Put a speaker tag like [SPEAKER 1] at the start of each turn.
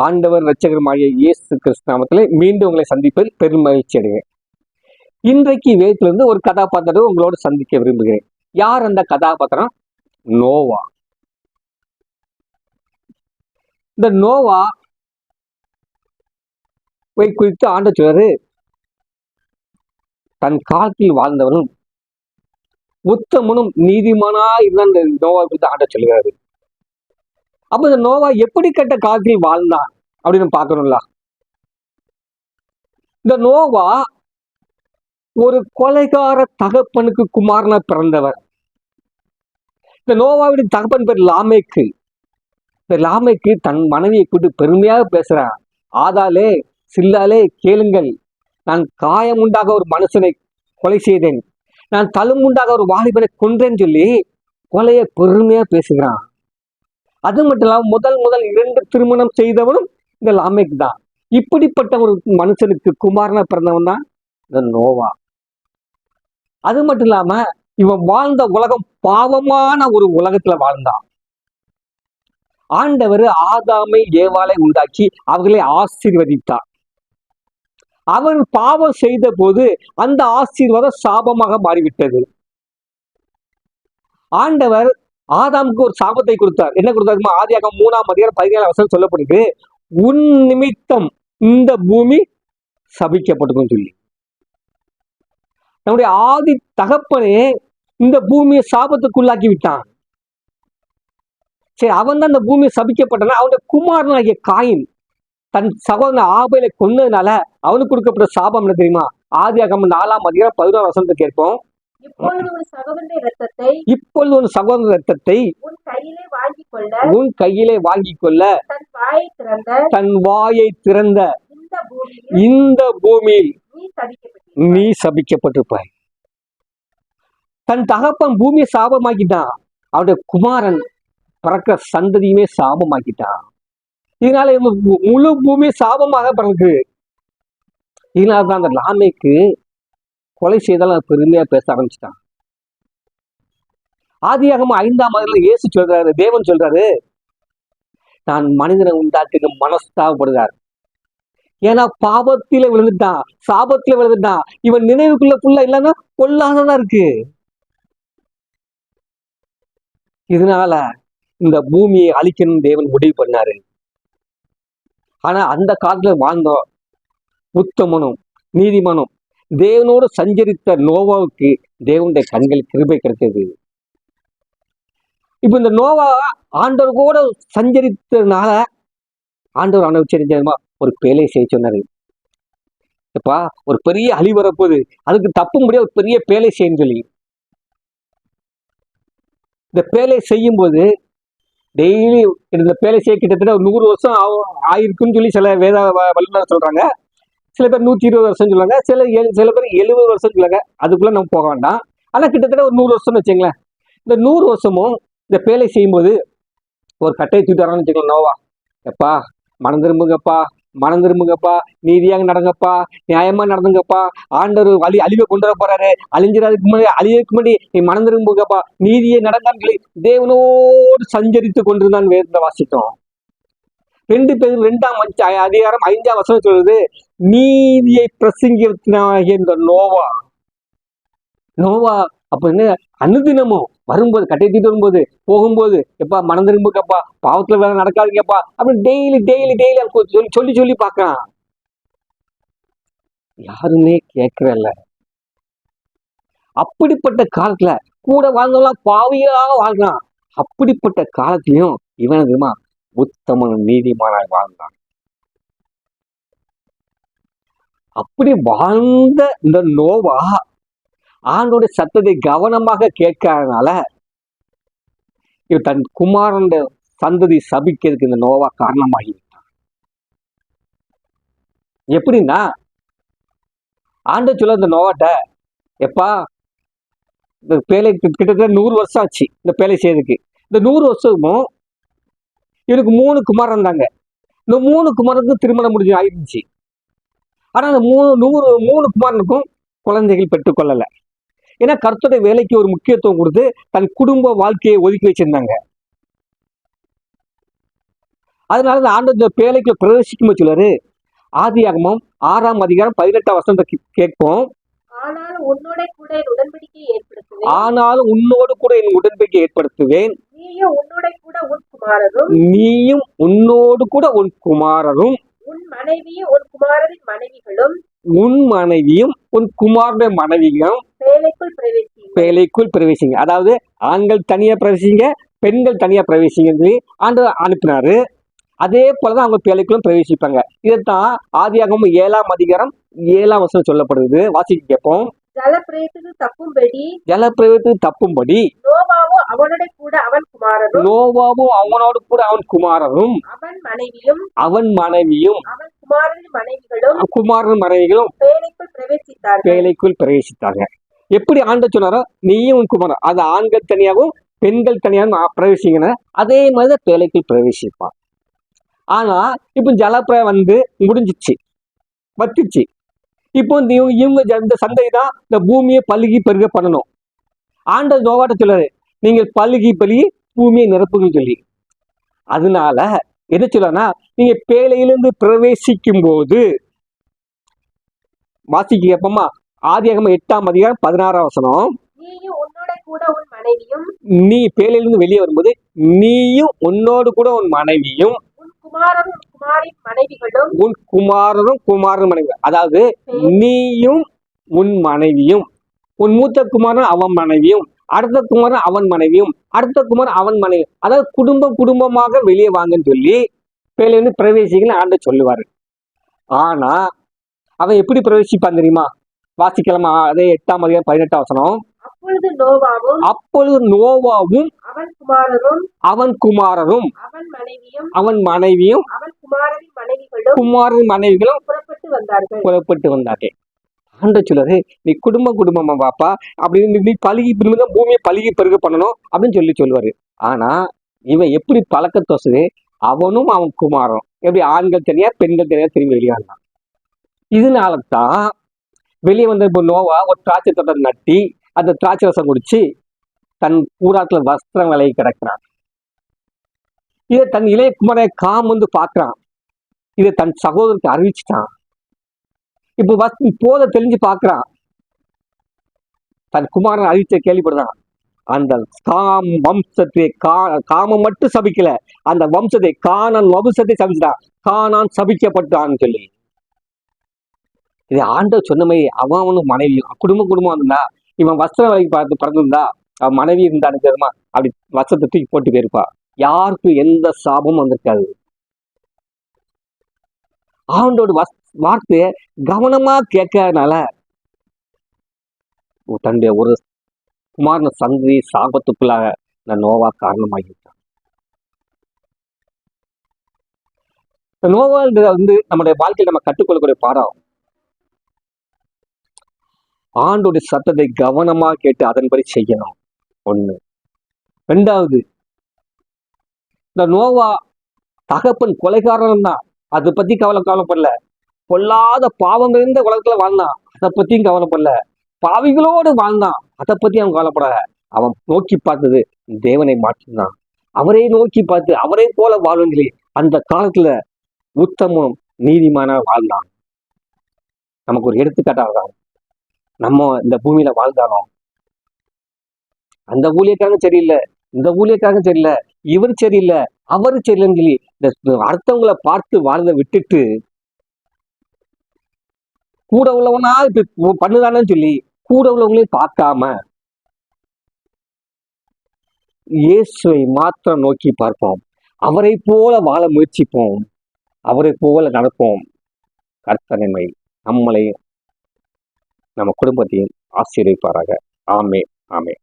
[SPEAKER 1] ஆண்டவர் இரட்சகருமாகிய இயேசு கிறிஸ்து நாமத்திலே மீண்டும் உங்களை சந்திப்பதில் பெரும் மகிழ்ச்சி அடைகிறேன். இன்றைக்கு வேதத்திலிருந்து ஒரு கதாபாத்திரத்தை உங்களோடு சந்திக்க விரும்புகிறேன். யார் அந்த கதாபாத்திரம்? நோவா. இந்த நோவா குறித்து ஆண்டவர் சொல்றாரு, தன் காலத்தில் வாழ்ந்தவனும் உத்தமனும் நீதிமானா இருந்த நோவா குறித்து ஆண்டவர் சொல்கிறாரு. அப்ப இந்த நோவா எப்படிப்பட்ட காலத்தில் வாழ்ந்தான் அப்படின்னு பார்க்கணும்ல. இந்த நோவா ஒரு கொலைகார தகப்பனுக்கு குமாரனா பிறந்தவர். இந்த நோவாவுடைய தகப்பன் பேர் லாமேக்கு. இந்த லாமேக்கு தன் மனைவியை கூட்டு பெருமையாக பேசுறான். ஆதாலே சில்லாலே கேளுங்கள், நான் காயமுண்டாக ஒரு மனுஷனை கொலை செய்தேன், நான் தழும்புண்டாக ஒரு வாலிபனை கொன்றேன்னு சொல்லி கொலையை பெருமையா பேசுகிறான். அது மட்டும் இல்லாம முதல் 2 திருமணம் செய்தவனும் இந்த லாமேக் தான். இப்படிப்பட்ட ஒரு மனுஷனுக்கு குமாரனா பிறந்தவன் தான் இந்த நோவா. அது மட்டும் இல்லாம இவன் வாழ்ந்த உலகம் பாவமான ஒரு உலகத்துல வாழ்ந்தான். ஆண்டவர் ஆதாமை ஏவாளை உண்டாக்கி அவர்களை ஆசீர்வதித்தார். அவன் பாவம் செய்த போது அந்த ஆசீர்வாதம் சாபமாக மாறிவிட்டது. ஆண்டவர் ஆதாமுக்கு ஒரு சாபத்தை கொடுத்தார். என்ன கொடுத்தாருமா? ஆதியாகமம் 3:17 சொல்லப்படுது, உன் நிமித்தம் இந்த பூமி சபிக்கப்பட்டிருக்கும் சொல்லி. நம்முடைய ஆதி தகப்பனே இந்த பூமியை சாபத்துக்குள்ளாக்கி விட்டான். சரி, அவன் தான் இந்த பூமியை சபிக்கப்பட்டான். அவனுடைய குமாரனாகிய காயின் தன் சகோதரன் ஆபேலை கொன்னதுனால அவனுக்கு கொடுக்கப்பட்ட சாபம் என்ன தெரியுமா? ஆதியாகமம் 4:11 கேட்போம். இப்பொழுது உன் சகோதரன் ரத்தத்தை உன் கையிலே வாங்கிக் கொள்ள தன் வாயை திறந்த இந்த பூமியில் நீ சபிக்கப்பட்டிருப்பாய். தன் தகப்பன் பூமியை சாபமாக்கிட்டான். அவருடைய குமாரன் பிறக்கிற சந்ததியுமே சாபமாக்கிட்டான். இதனால முழு பூமி சாபமாக பிறகு. இதனால்தான் அந்த லாமேக்கு கொலை செய்தாலும் பெருமையா பேச ஆரம்பிச்சிட்டான். ஆதியாகமம் 5:1 இயேசு சொல்றாரு, தேவன் சொல்றாரு, நான் மனிதனை உண்டாக்கின மனஸ்தாபப்படுகிறார். ஏன்னா பாவத்தில விழுந்துட்டான், சாபத்தில விழுந்துட்டான். இவன் நினைவுக்குள்ள புள்ள இல்லைன்னா கொல்லாதான் இருக்கு. இதனால இந்த பூமியை அழிக்கணும் தேவன் முடிவு பண்ணாரு. ஆனா அந்த காலத்துல வாழ்ந்தோம் உத்தமனும் நீதிமானும் தேவனோடு சஞ்சரித்த நோவாவுக்கு தேவனுடைய கண்கள் கிருபை கிடைத்தது. இப்ப இந்த நோவா ஆண்டவர் கூட சஞ்சரித்ததுனால ஆண்டவர் அனுபவிச்சிருந்தா ஒரு பேலை செய்ய சொன்னாரு. இப்பா ஒரு பெரிய அழி வரப்போகுது, அதுக்கு தப்ப முடியாது, ஒரு பெரிய பேலை செய்யன்னு சொல்லி. இந்த பேலை செய்யும் போது டெய்லி இந்த பேலை செய்ய கிட்டத்தட்ட 100 வருஷம் ஆயிருக்குன்னு சொல்லி சில வேத வல்லுநர் சொல்றாங்க. சில பேர் 120 வருஷம் சொல்லுவாங்க, சில பேர் 70 வருஷம் சொல்லுவாங்க. அதுக்குள்ள நம்ம போக வேண்டாம். ஆனா கிட்டத்தட்ட ஒரு 100 வருஷம்னு வச்சுங்களேன். இந்த 100 வருஷமும் இந்த பேலை செய்யும் போது ஒரு கட்டையை தூக்கிட்டு வரான்னு வச்சுக்கலாம். நோவா, எப்பா மனம் திரும்புங்கப்பா, நீதியாக நடங்கப்பா, நியாயமா நடந்துங்கப்பா, ஆண்டவர் அழிவை கொண்டு வர போறாரு, அழிஞ்சிறதுக்கு முன்னாடி நீ மனம் திரும்புங்கப்பா, நீதியை நடந்தான்னு சொல்லி தேவனோடு சஞ்சரித்து கொண்டிருந்தான் வேதத்தை வாசித்தோம். 2 பேர் 2ஆம் அதிகாரம் 5ஆம் வசனம் சொல்றது, நீதியை பிரசங்கினாகிய இந்த நோவா அப்ப என்ன அனுதினமும் வரும்போது கட்டை தூக்கிட்டு வரும்போது போகும்போது, எப்பா மனம் திரும்புங்கப்பா, பாவத்துல வேலை நடக்காதீங்கப்பா அப்படின்னு டெய்லி சொல்லி பார்க்கலாம். யாருமே கேட்கறல்ல. அப்படிப்பட்ட காலத்துல கூட வாழ்ந்தவங்களாம் பாவியாக வாழ்றான். அப்படிப்பட்ட காலத்திலையும் இவன் தெரியுமா உத்தமனும் நீதிமானாய் வாழ்ந்தான். அப்படி வாழ்ந்த இந்த நோவா ஆண்டோடைய சத்தத்தை கவனமாக கேட்காதனால தன் குமாரன் சந்ததி சபிக்கிறதுக்கு இந்த நோவா காரணமாகிவிட்டான். எப்படின்னா ஆண்டு சொல்ல இந்த நோவாட்ட, எப்பா இந்த பேலை கிட்டத்தட்ட 100 வருஷம் ஆச்சு இந்த பேலை செய்யறதுக்கு. இந்த 100 வருஷமும் இவருக்கு 3 குமாரன் தாங்க. இந்த 3 குமாரனுக்கும் திருமணம் முடிஞ்சு ஆயிடுச்சு. ஆனா அந்த 3 குமாரனுக்கும் குழந்தைகள் பெற்றுக்கொள்ளல. ஏன்னா கர்த்தருடைய வேலைக்கு ஒரு முக்கியத்துவம் கொடுத்து தன் குடும்ப வாழ்க்கையை ஒதுக்கி வச்சிருந்தாங்க. அதனால இந்த ஆண்டவர் பேழைக்குள்ள பிரவேசிக்கும் சொல்லுவாரு. ஆதியாகமம் 6ஆம் அதிகாரம் 18ஆம் வசனத்தை கேட்போம்.
[SPEAKER 2] ஆனாலும் உன்னோடு கூட என் உடன்படிக்கையை ஏற்படுத்துவேன்.
[SPEAKER 1] ஆனாலும் உன்னோடு கூட என் உடன்படிக்கை ஏற்படுத்துவேன்.
[SPEAKER 2] நீயும் உன்னோட கூட உன் குமாரரும்.
[SPEAKER 1] நீயும் உன்னோடு கூட உன் குமாரரும்.
[SPEAKER 2] உன் மனைவியும் உன் குமாரரின் மனைவிகளும்.
[SPEAKER 1] உன் மனைவியும் உன் குமாரனுடைய மனைவியும்
[SPEAKER 2] பேழைக்குள் பிரவேசிங்க.
[SPEAKER 1] பேழைக்குள் பிரவேசிங்க. அதாவது ஆண்கள் தனியா பிரவேசிங்க, பெண்கள் தனியா பிரவேசிங்க சொல்லி ஆண்டவர் அனுப்பினாரு. அதே போலதான் அவங்க பேழைக்குள்ளும் பிரவேசிப்பாங்க. இதைத்தான் ஆதியாகமம் 7ஆம் அதிகாரம் 7ஆம் வசனம் சொல்லப்படுது. வாசிக்க கேட்போம்.
[SPEAKER 2] ஜலப்பிரயத்துக்கு தப்பும்படி.
[SPEAKER 1] ஜலப்பிரயத்துக்கு தப்பும்படி.
[SPEAKER 2] நோவாவும் அவனோட கூட அவன் குமாரரும்.
[SPEAKER 1] நோவாவும் அவனோடு கூட அவன் குமாரரும்.
[SPEAKER 2] அவன் மனைவியும்.
[SPEAKER 1] அவன் மனைவியும்.
[SPEAKER 2] அவன் குமாரனின் மனைவிகளும்.
[SPEAKER 1] குமாரன் மனைவிகளும்
[SPEAKER 2] பேழைக்குள் பிரவேசித்தார்கள்.
[SPEAKER 1] பேழைக்குள் பிரவேசித்தாங்க. எப்படி ஆண்டவர் சொன்னாரோ நீயும் உன் குமாரன், அது ஆண்கள் தனியாகவும் பெண்கள் தனியாகவும் பிரவேசிங்கன்னா அதே மாதிரிதான் பேழைக்குள் பிரவேசிப்பான். ஆனா இப்ப ஜலப்பிரயம் முடிஞ்சிச்சு, வத்திச்சு. இப்போ இவங்க இந்த சந்தை தான் இந்த பூமியை பழுகி பெருக பண்ணணும். ஆண்டவர் நோவாட்ட சொல்றாரு, நீங்கள் பழுகி பழுகி பூமியை நிரப்புன்னு சொல்லி. அதனால எது சொல்லனா, நீங்க பேழையிலிருந்து பிரவேசிக்கும் போது வாசிக்க கேட்போமா? ஆதியாகமம் 8ஆம் அதிகாரம் 16ஆம் வசனம்.
[SPEAKER 2] நீயும் உன்னோட கூட உன் மனைவியும்.
[SPEAKER 1] நீ பேழையிலிருந்து வெளியே வரும்போது நீயும் உன்னோடு கூட உன் மனைவியும்.
[SPEAKER 2] குமாரரும் குமாரின் மனைவிகளும்.
[SPEAKER 1] உன் குமாரரும் குமாரன் மனைவியும். அதாவது நீயும் உன் மனைவியும், உன் மூத்த குமாரன் அவன் மனைவியும், அடுத்த குமாரன் அவன் மனைவியும், அடுத்த குமாரன் அவன் மனைவி. அதாவது குடும்பமாக வெளியே வாங்கன்னு சொல்லி பேழையிலிருந்து பிரவேசிக்கன்னு ஆண்டவர் சொல்லுவாரு. ஆனா அவன் எப்படி பிரவேசிப்பான் தெரியுமா? வாசிக்கலாமா? அதே 8ஆம் அதிகாரம் 18ஆம் வசனம்.
[SPEAKER 2] அப்பொழுது நோவாவும் அவன் குமாரரும்
[SPEAKER 1] அவன் குமாரரும்
[SPEAKER 2] அவன் மனைவியும்
[SPEAKER 1] அவன் குமாரன் மனைவிகளும் புறப்பட்டு வந்தார்கள். ஆண்டவர் சொல்றாரு, நீ குடும்பமா பாப்பா அப்படின்னு, நீ பழுகி தான் பூமியை பழுகி பெருக பண்ணணும் அப்படின்னு சொல்லுவாரு. ஆனா இவன் எப்படி பழக்க தோசுது, அவனும் அவன் குமாரனும் எப்படி ஆண்கள் தனியா பெண்கள் தனியா திரும்பி வெளியானான். இதனாலதான் வெளியே வந்த இப்போ நோவா ஒரு திராட்சை தோட்டம் நட்டி அந்த திராட்சை ரசம் குடிச்சு தன் கூடாரத்துல வஸ்திரம் விலகி கிடக்கிறான். இதை தன் இளைய குமார காம் பாக்குறான். இதை தன் சகோதரருக்கு அறிவிச்சுட்டான். இப்போ போத தெரிஞ்சு பாக்குறான். தன் குமாரன் அறிவிச்ச கேள்விப்படுறான். அந்த வம்சத்தை காமம் மட்டும் சபிக்கல, அந்த வம்சத்தை கானான் வம்சத்தை சபிச்சுட்டான். கானான் சபிக்கப்பட்டான்னு சொல்லி இது ஆண்டவர் சொன்ன மாதிரி அவனும் மனைவியும் குடும்பம் இருந்தா, இவன் வஸ்திரம் விலைக்கு பார்த்து பிறந்திருந்தா அவன் மனைவி இருந்தா தெரியுமா, அப்படி வஸ்திரத்தை தூக்கி போட்டு போயிருப்பா. யாருக்கும் எந்த சாபமும் வந்திருக்காது. ஆண்டோட வார்த்தைய கவனமா கேட்கறதுனால தன்னுடைய ஒரு குமாரன சந்தி சாபத்துக்குள்ளாக நான் நோவா காரணமாகிட்டான். நோவான்றது நம்முடைய வாழ்க்கையில் நம்ம கற்றுக்கொள்ளக்கூடிய பாடம். ஆண்டோடைய சத்தத்தை கவனமா கேட்டு அதன்படி செய்யணும். ஒண்ணு. ரெண்டாவது, இந்த நோவா தகப்பன் கொலைகாரன் தான், அதை பத்தி கவலைப்படல. பொல்லாத பாவம் இருந்த உலகத்துல வாழ்ந்தான், அதை பத்தியும் கவலைப்படல. பாவிகளோடு வாழ்ந்தான், அதை பத்தி அவன் கவலைப்படல. அவன் நோக்கி பார்த்தது தேவனை மாற்றினான். அவரே நோக்கி பார்த்து அவரே போல வாழ்வங்களே அந்த காலத்துல உத்தமம் நீதிமான வாழ்ந்தான். நமக்கு ஒரு எடுத்துக்காட்டாக நம்ம இந்த பூமியில வாழ்ந்தாலும் அந்த ஊழியக்காரங்க சரியில்லை, இந்த ஊழியக்காரங்க சரியில்லை, இவர் சரியில்லை, அவரு சரியில்லைன்னு சொல்லி இந்த அடுத்தவங்களை பார்த்து வாழ்ந்த விட்டுட்டு கூட உள்ளவனா இப்ப பண்ணுதானு சொல்லி கூட உள்ளவங்களையும் பார்க்காம இயேசுவை மாத்திரம் நோக்கி பார்ப்போம். அவரை போல வாழ முயற்சிப்போம், அவரை போல நடப்போம். கர்த்தர் நம்மளை நம்ம குடும்பத்தையும் ஆசீர்வதிப்பாராக. ஆமென், ஆமென்.